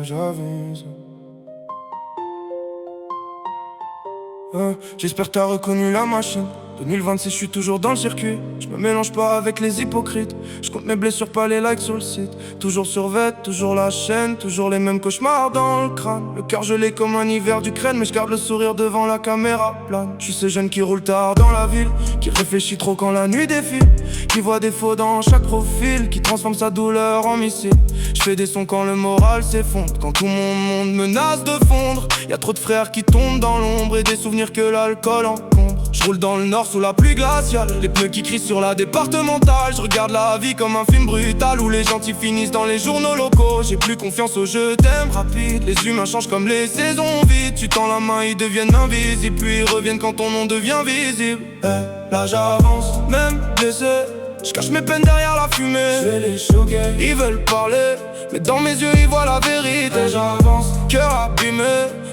J'avance. J'espère que t'as reconnu la machine. 2026, je suis toujours dans le circuit. Je me mélange pas avec les hypocrites. Je compte mes blessures, pas les likes sur le site. Toujours survêt, toujours la chaîne, toujours les mêmes cauchemars dans le crâne. Le cœur gelé comme un hiver d'Ukraine, mais je garde le sourire devant la caméra plane. Je suis ce jeune qui roule tard dans la ville, qui réfléchit trop quand la nuit défile, qui voit des faux dans chaque profil, qui transforme sa douleur en missile. Je fais des sons quand le moral s'effondre, quand tout mon monde menace de fondre. Y'a trop de frères qui tombent dans l'ombre et des souvenirs que l'alcool encombre. Je roule dans le nord sous la pluie glaciale, les pneus qui crient sur la départementale. Je regarde la vie comme un film brutal où les gentils finissent dans les journaux locaux. J'ai plus confiance au jeu, t'aimes rapide. Les humains changent comme les saisons vite. Tu tends la main, ils deviennent invisibles, puis ils reviennent quand ton nom devient visible. Là j'avance, même blessé, je cache mes peines derrière la fumée. Je vais les choquer, ils veulent parler, mais dans mes yeux ils voient la vérité. J'avance, cœur abîmé,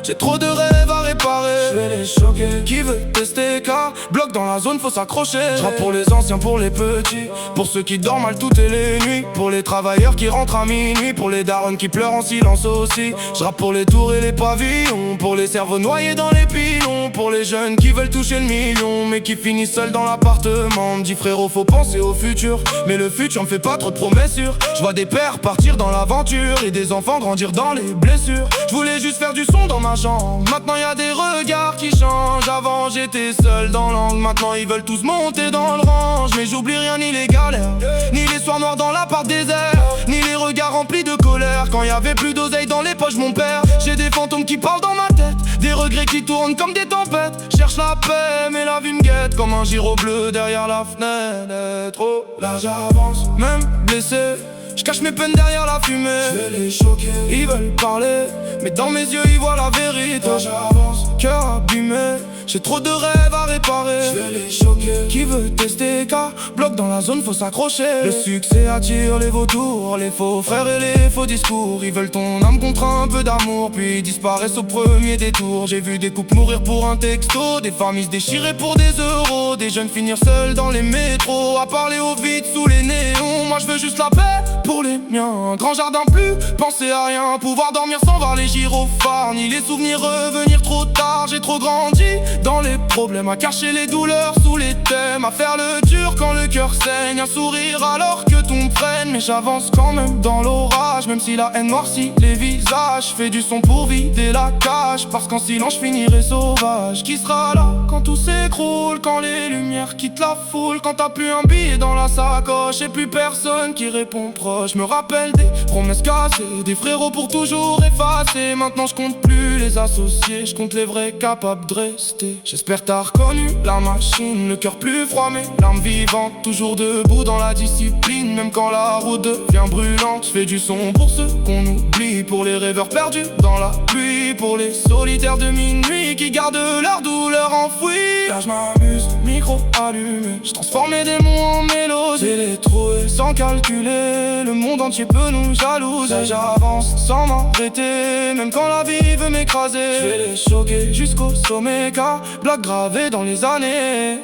j'ai trop de rêves à réparer. Je vais les choquer, qui veut tester car bloc dans la zone faut s'accrocher. Je rappe pour les anciens, pour les petits, pour ceux qui dorment mal toutes les nuits, pour les travailleurs qui rentrent à minuit, pour les darons qui pleurent en silence aussi. Je rappe pour les tours et les pavillons, pour les cerveaux noyés dans les pilons, pour les jeunes qui veulent toucher le million mais qui finissent seuls dans l'appartement. Me dit frérot faut penser au futur, mais le futur me fait pas trop de promesses sûres. Je vois des pères partir dans l'aventure et des enfants grandir dans les blessures. Je voulais juste faire du son dans ma chambre, maintenant y a des regards qui changent. Avant j'étais seul dans l'angle, maintenant ils veulent tous monter dans le range. Mais j'oublie rien, ni les galères, ni les soirs noirs dans l'appart désert, ni les regards remplis de colère quand y avait plus d'oseille dans les poches mon père. J'ai des fantômes qui parlent dans ma tête, des regrets qui tournent comme des tempêtes. Cherche la paix mais la vie me guette comme un gyro bleu derrière la fenêtre. Oh là j'avance, même blessé, je cache mes peines derrière la fumée. Je vais les choquer, ils veulent parler, mais dans mes yeux ils voient la vérité. Là j'avance, cœur abîmé, j'ai trop de rêves à réparer. Je vais les choquer, qui veut tester car bloc dans la zone faut s'accrocher. Le succès attire les vautours, les faux frères et les faux discours. Ils veulent ton âme contre un peu d'amour, puis ils disparaissent au premier détour. J'ai vu des couples mourir pour un texto, des familles se déchirer pour des euros, des jeunes finir seuls dans les métros, à parler au vide sous les néons. Moi je veux juste la paix pour les miens, un grand jardin plus, penser à rien, pouvoir dormir sans voir les gyrophares, ni les souvenirs revenir trop tard. J'ai trop grandi dans les problèmes, à cacher les douleurs sous les thèmes, à faire le dur quand le cœur saigne, un sourire alors que tout me freine. Mais j'avance quand même dans l'orage, même si la haine noircit les visages. Fais du son pour vider la cage, parce qu'en silence je finirai sauvage. Qui sera là quand tout s'écroule, quand les lumières quittent la foule, quand t'as plus un billet dans la sacoche et plus personne qui répond proche. Me rappelle des promesses cassées, des frérots pour toujours effacés. Maintenant je compte plus les associés, je compte les vrais capables de rester. J'espère t'as reconnu la machine, le cœur plus froid mais l'âme vivante, toujours debout dans la discipline, même quand la route devient brûlante. Je fais du son pour ceux qu'on oublie, pour les rêveurs perdus dans la pluie, pour les solitaires de minuit qui gardent leur douleur enfouie. Là je m'amuse, micro allumé, je transforme mes démons en mélodie. J'ai les trouver sans calculer, le monde entier peut nous jalouser. J'avance sans m'arrêter, même quand la vie veut m'écraser. Je vais les choquer jusqu'au sommet car blague gravée dans les années.